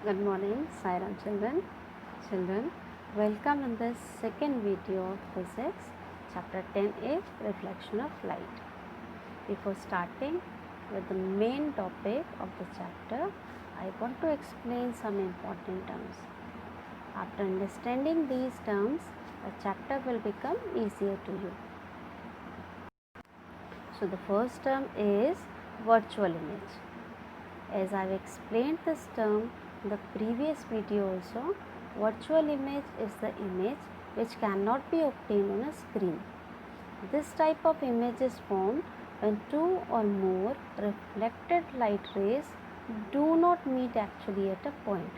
Good morning, Sairam children. Children, welcome in this second video of physics, chapter 10a, reflection of light. Before starting with the main topic of the chapter, I want to explain some important terms. After understanding these terms, the chapter will become easier to you. So the first term is virtual image. As I have explained this term in the previous video also, virtual image is the image which cannot be obtained on a screen. This type of image is formed when two or more reflected light rays do not meet actually at a point.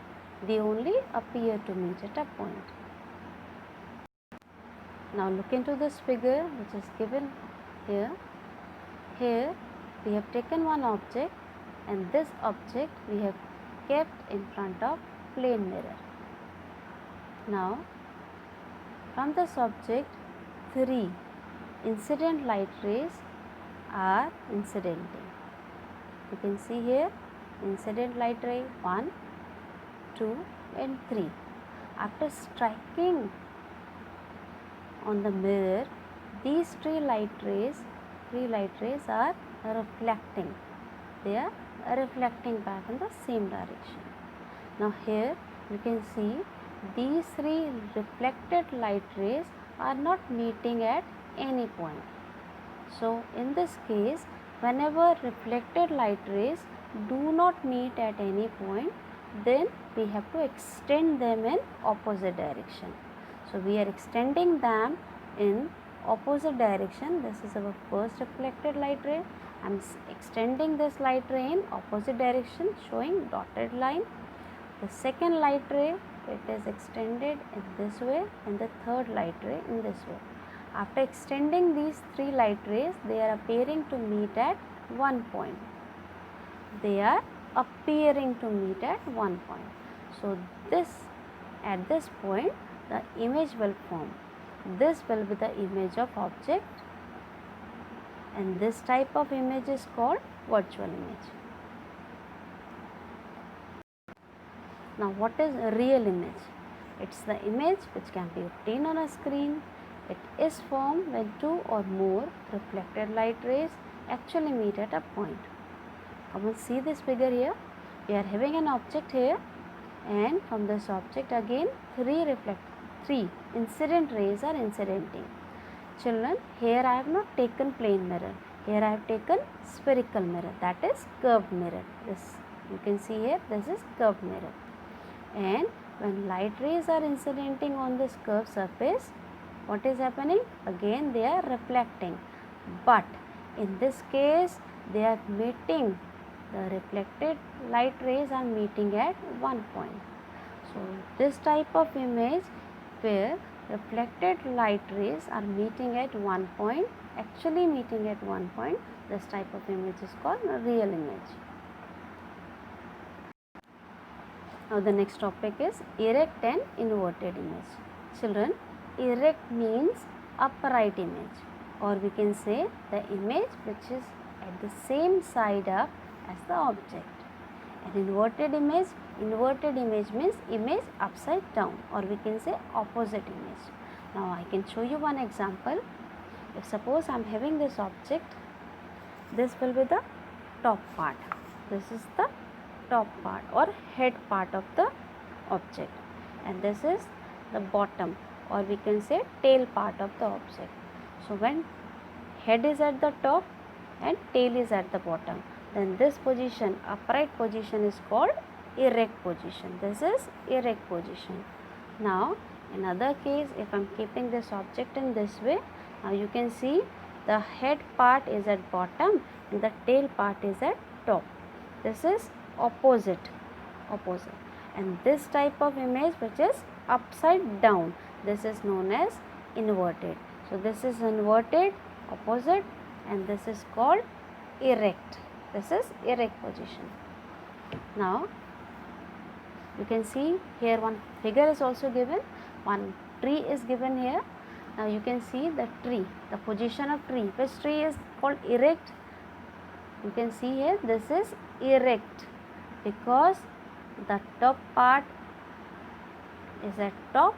They only appear to meet at a point. Now look into this figure which is given here. Here we have taken one object and this object we have kept in front of plane mirror. Now from this object 3 incident light rays are incidenting. You can see here incident light ray 1, 2 and 3. After striking on the mirror, these three light rays are reflecting. They are reflecting back in the same direction. Now here you can see these three reflected light rays are not meeting at any point. So in this case, whenever reflected light rays do not meet at any point, then we have to extend them in opposite direction. So we are extending them in opposite direction. This is our first reflected light ray. I am extending this light ray in opposite direction, showing dotted line. The second light ray, it is extended in this way, and the third light ray in this way. After extending these three light rays, they are appearing to meet at one point. They are appearing to meet at one point. So at this point the image will form. This will be the image of object, and this type of image is called virtual image. Now what is a real image? It's the image which can be obtained on a screen. It is formed when two or more reflected light rays actually meet at a point. Come and see this figure here. We are having an object here, and from this object again three incident rays are incidenting. Children, here I have not taken plane mirror. Here I have taken spherical mirror, that is curved mirror. This you can see here, this is curved mirror. And when light rays are incidenting on this curved surface, what is happening? Again they are reflecting, but in this case they are meeting. The reflected light rays are meeting at one point. So this type of image where reflected light rays are meeting at one point, actually meeting at one point, this type of image is called a real image. Now the next topic is erect and inverted image. Children, erect means upright image, or we can say the image which is at the same side up as the object. An inverted image means image upside down, or we can say opposite image. Now I can show you one example. If suppose I am having this object, this will be the top part. This is the top part or head part of the object, and this is the bottom, or we can say tail part of the object. So when head is at the top and tail is at the bottom, then this position, upright position, is called erect position. This is erect position. Now in other case, if I am keeping this object in this way, now you can see the head part is at bottom and the tail part is at top. This is opposite. And this type of image which is upside down, this is known as inverted. So this is inverted, opposite, and this is called erect. This is erect position. Now you can see here one figure is also given. One tree is given here. Now you can see the tree, the position of tree. Which tree is called erect? You can see here this is erect because the top part is at top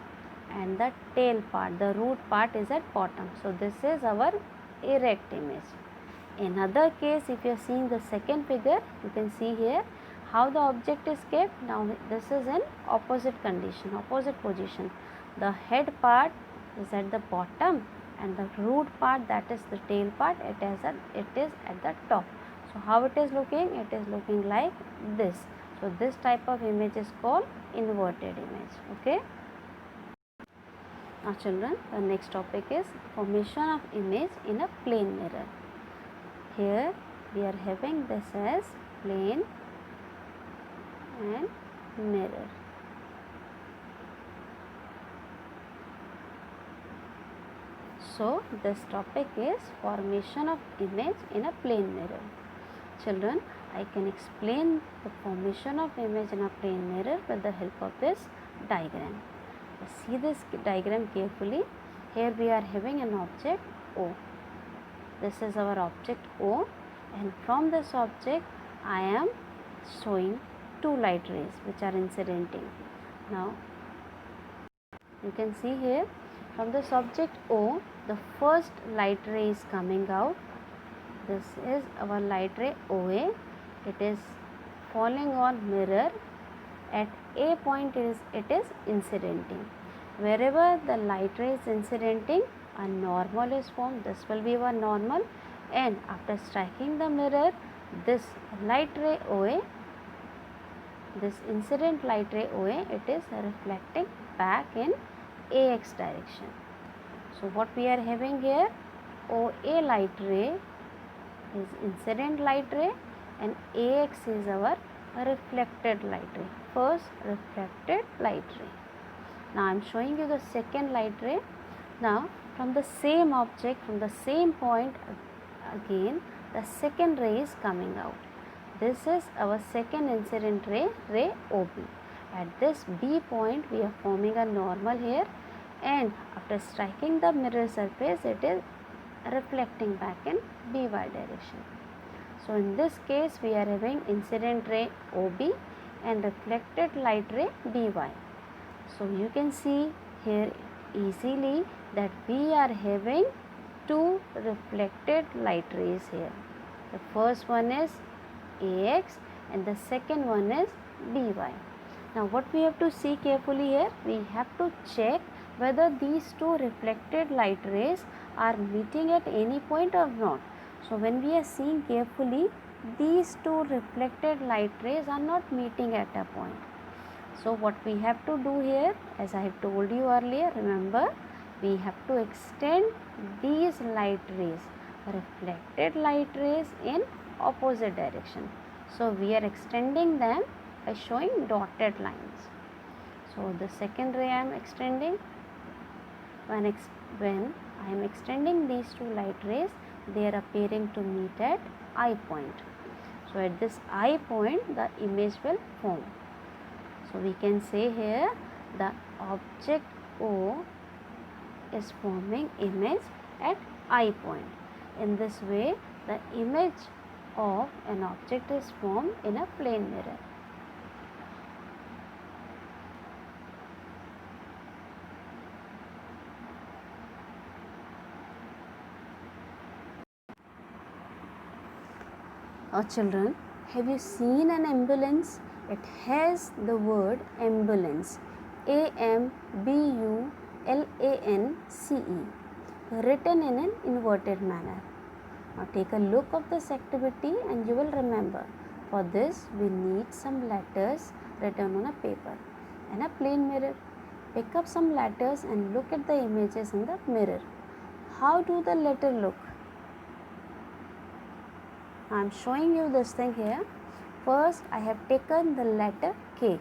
and the tail part, the root part is at bottom. So this is our erect image. In other case, if you are seeing the second figure, you can see here how the object is kept. Now this is in opposite condition, opposite position. The head part is at the bottom and the root part, that is the tail part, it is at the top. So how it is looking? It is looking like this. So this type of image is called inverted image. Okay. Now children, the next topic is formation of image in a plane mirror. Here we are having this as plane and mirror. So this topic is formation of image in a plane mirror. Children, I can explain the formation of image in a plane mirror with the help of this diagram. See this diagram carefully. Here we are having an object O. This is our object O, and from this object I am showing two light rays which are incidenting. Now you can see here from this object O, the first light ray is coming out. This is our light ray OA. It is falling on mirror. At A point it is incidenting. Wherever the light ray is incidenting, a normal is formed. This will be our normal, and after striking the mirror, this light ray OA, this incident light ray OA, it is reflecting back in AX direction. So what we are having here, OA light ray is incident light ray and AX is our reflected light ray, first reflected light ray. Now I am showing you the second light ray. Now from the same object, from the same point, again the second ray is coming out. This is our second incident ray, ray OB. At this B point we are forming a normal here, and after striking the mirror surface it is reflecting back in BY direction. So in this case we are having incident ray OB and reflected light ray BY. So you can see here easily that we are having two reflected light rays here. The first one is AX and the second one is BY. Now what we have to see carefully here, we have to check whether these two reflected light rays are meeting at any point or not. So when we are seeing carefully, these two reflected light rays are not meeting at a point. So what we have to do here, as I have told you earlier, remember, we have to extend these light rays, reflected light rays, in opposite direction. So we are extending them by showing dotted lines. So the second ray I am extending. When I am extending these two light rays, they are appearing to meet at I point. So at this I point the image will form. So we can say here the object O is forming image at I point. In this way the image of an object is formed in a plane mirror. Children, have you seen an ambulance? It has the word ambulance, AMBULANCE, written in an inverted manner. Now take a look of this activity and you will remember. For this we need some letters written on a paper and a plane mirror. Pick up some letters and look at the images in the mirror. How do the letter look? I am showing you this thing here. First I have taken the letter K.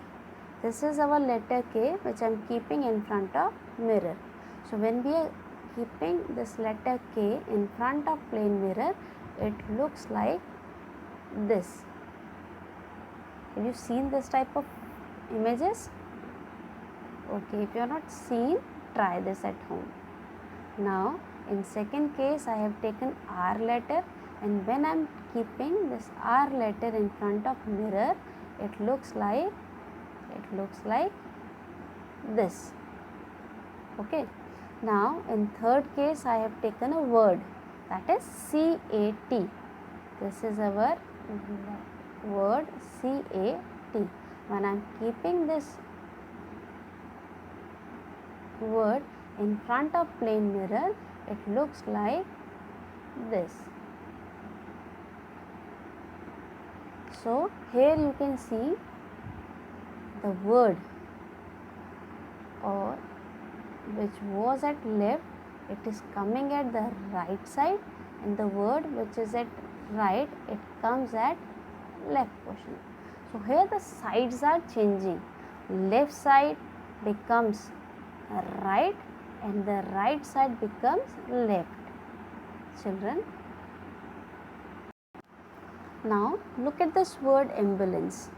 This is our letter K which I am keeping in front of mirror. So when we are keeping this letter K in front of plane mirror, it looks like this. Have you seen this type of images? Okay, if you are not seen, try this at home. Now in second case I have taken R letter, and when I am keeping this R letter in front of mirror, it looks like it looks like this. Okay. Now in third case I have taken a word, that is CAT. This is our word CAT. When I am keeping this word in front of plane mirror, it looks like this. So here you can see the word or which was at left, it is coming at the right side, and the word which is at right, it comes at left portion. So here the sides are changing. Left side becomes right and the right side becomes left. Children, now look at this word ambulance.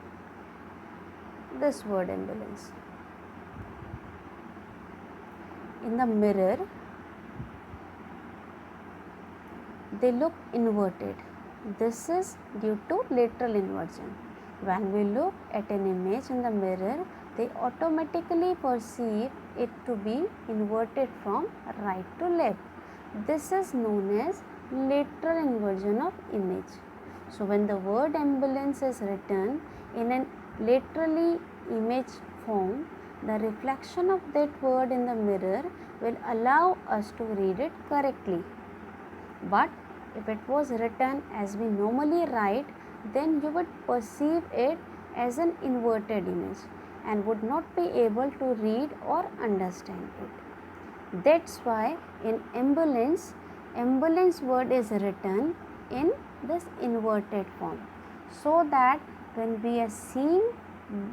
This word ambulance. In the mirror, they look inverted. This is due to lateral inversion. When we look at an image in the mirror, they automatically perceive it to be inverted from right to left. This is known as lateral inversion of image. So when the word ambulance is written in an laterally image form, the reflection of that word in the mirror will allow us to read it correctly. But if it was written as we normally write, then you would perceive it as an inverted image and would not be able to read or understand it. That's why in ambulance, ambulance word is written in this inverted form, so that when we are seeing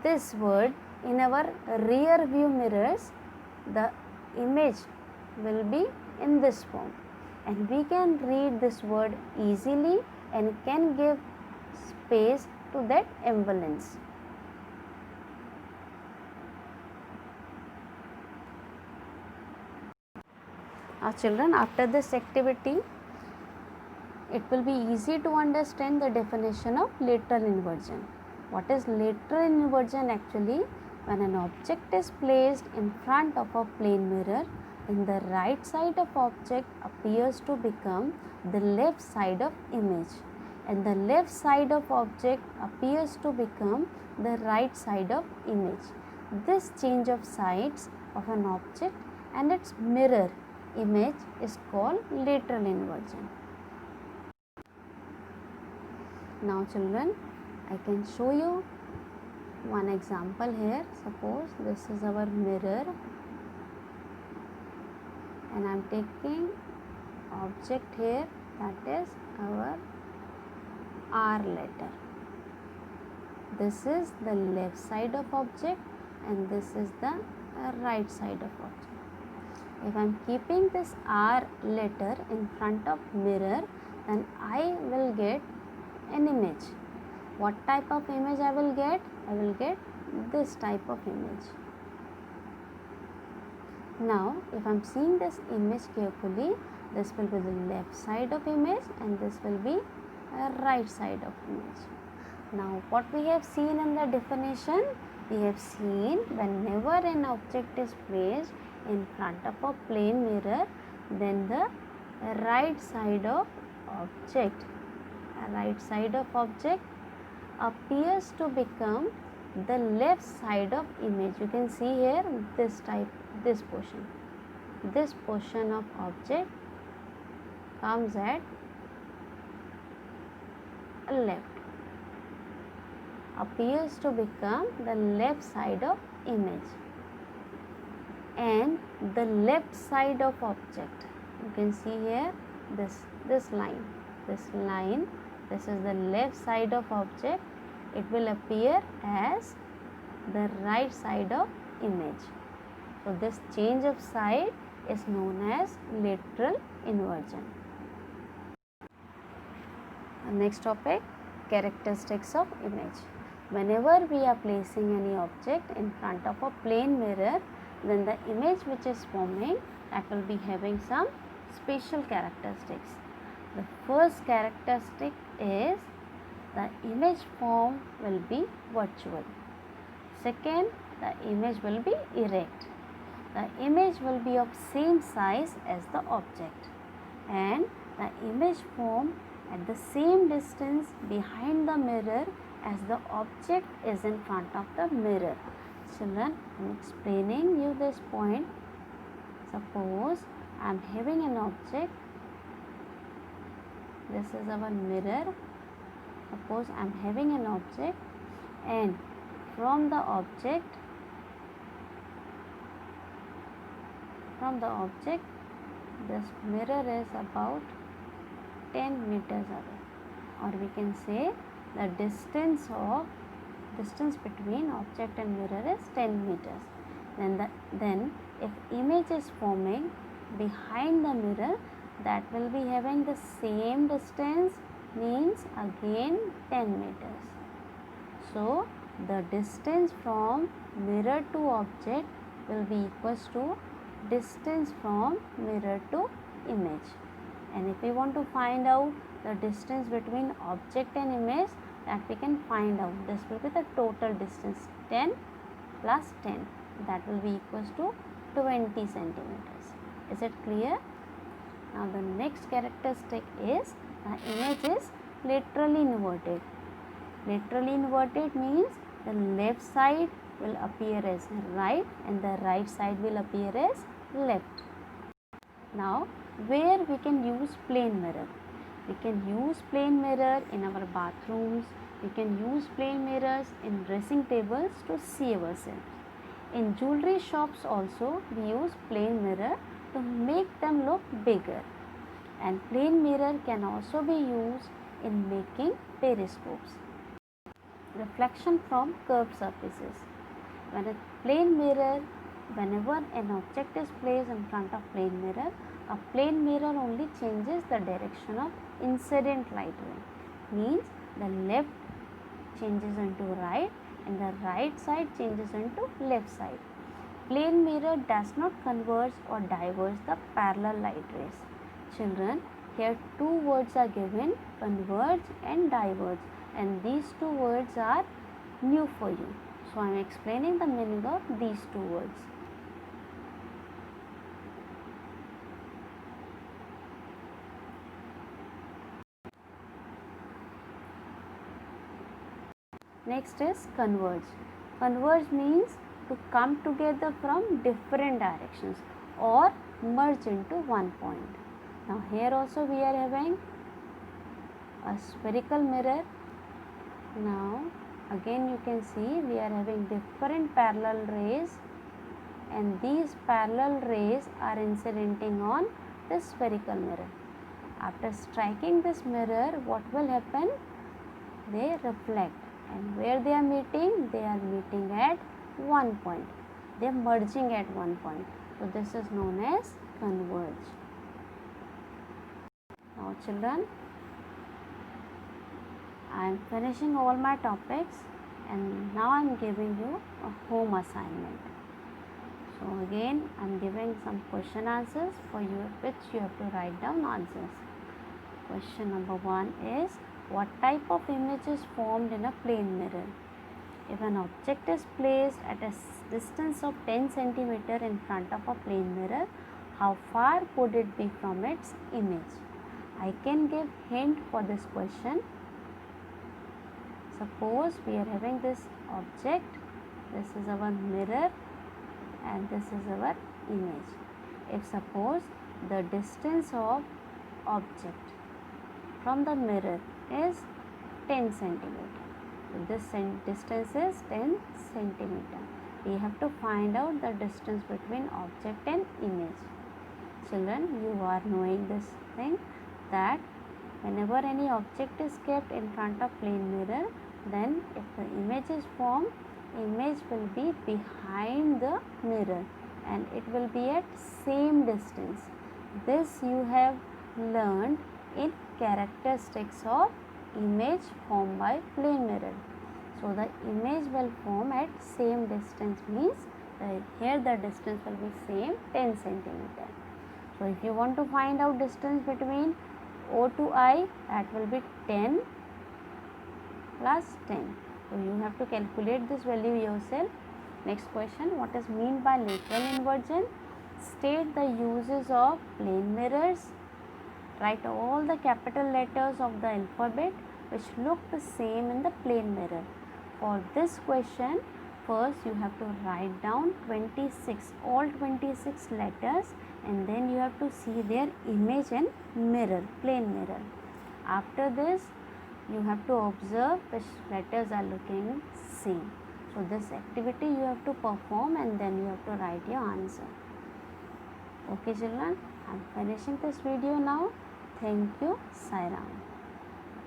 this word in our rear view mirrors, the image will be in this form, and we can read this word easily and can give space to that ambulance. Now children, after this activity, it will be easy to understand the definition of lateral inversion. What is lateral inversion actually? When an object is placed in front of a plane mirror, then the right side of object appears to become the left side of image, and the left side of object appears to become the right side of image. This change of sides of an object and its mirror image is called lateral inversion. Now children, I can show you one example here. Suppose this is our mirror and I am taking object here, that is our R letter. This is the left side of object and this is the right side of object. If I am keeping this R letter in front of mirror, then I will get an image. What type of image I will get? I will get this type of image. Now if I am seeing this image carefully, this will be the left side of image and this will be a right side of image. Now what we have seen in the definition, we have seen whenever an object is placed in front of a plane mirror, then the right side of object appears to become the left side of image. You can see here this portion of object comes at left, appears to become the left side of image, and the left side of object, you can see here this line, this is the left side of object, it will appear as the right side of image. So this change of side is known as lateral inversion. Next topic, characteristics of image. Whenever we are placing any object in front of a plane mirror, then the image which is forming, that will be having some special characteristics. The first characteristic is the image form will be virtual. second, the image will be erect. The image will be of same size as the object, and the image form at the same distance behind the mirror as the object is in front of the mirror. Children, I am explaining you this point. Suppose I am having an object. This is our mirror. Suppose I am having an object, and from the object this mirror is about 10 meters away, or we can say the distance between object and mirror is 10 meters. Then if image is forming behind the mirror, that will be having the same distance, means again 10 meters. So the distance from mirror to object will be equals to distance from mirror to image. And if we want to find out the distance between object and image, that we can find out. This will be the total distance, 10 plus 10, that will be equals to 20 centimeters. Is it clear? Now the next characteristic is the image is laterally inverted. Laterally inverted means the left side will appear as right and the right side will appear as left. Now where we can use plane mirror? We can use plane mirror in our bathrooms. We can use plane mirrors in dressing tables to see ourselves. In jewelry shops also we use plane mirror to make them look bigger. And plane mirror can also be used in making periscopes. Reflection from curved surfaces. Whenever an object is placed in front of plane mirror, a plane mirror only changes the direction of incident light ray. Means the left changes into right and the right side changes into left side. Plane mirror does not converge or diverge the parallel light rays. Children, here two words are given, converge and diverge, and these two words are new for you. So I am explaining the meaning of these two words. Next is converge. Converge means to come together from different directions or merge into one point. Now here also we are having a spherical mirror. Now again you can see we are having different parallel rays, and these parallel rays are incidenting on this spherical mirror. After striking this mirror, what will happen? They reflect, and where they are meeting? They are meeting at one point. They are merging at one point. So this is known as converge. Now children, I am finishing all my topics, and now I am giving you a home assignment. So again I am giving some question answers for you, which you have to write down answers. Question number 1 is, what type of image is formed in a plane mirror? If an object is placed at a distance of 10 cm in front of a plane mirror, how far would it be from its image? I can give hint for this question. Suppose we are having this object, this is our mirror and this is our image. If suppose the distance of object from the mirror is 10 centimeter, so this distance is 10 centimeter. We have to find out the distance between object and image. Children, you are knowing this thing, that whenever any object is kept in front of plane mirror, then if the image is formed, image will be behind the mirror and it will be at same distance. This you have learned in characteristics of image formed by plane mirror. So the image will form at same distance, means here the distance will be same 10 centimeter. So if you want to find out distance between O to I, that will be 10 plus 10. So you have to calculate this value yourself. Next question, what is mean by lateral inversion? State the uses of plane mirrors. Write all the capital letters of the alphabet which look the same in the plane mirror. For this question, first you have to write down 26, all 26 letters, and then you have to see their image in mirror, plane mirror. After this, you have to observe which letters are looking same. So this activity you have to perform and then you have to write your answer. Okay children, I am finishing this video now. Thank you. Sai Ram.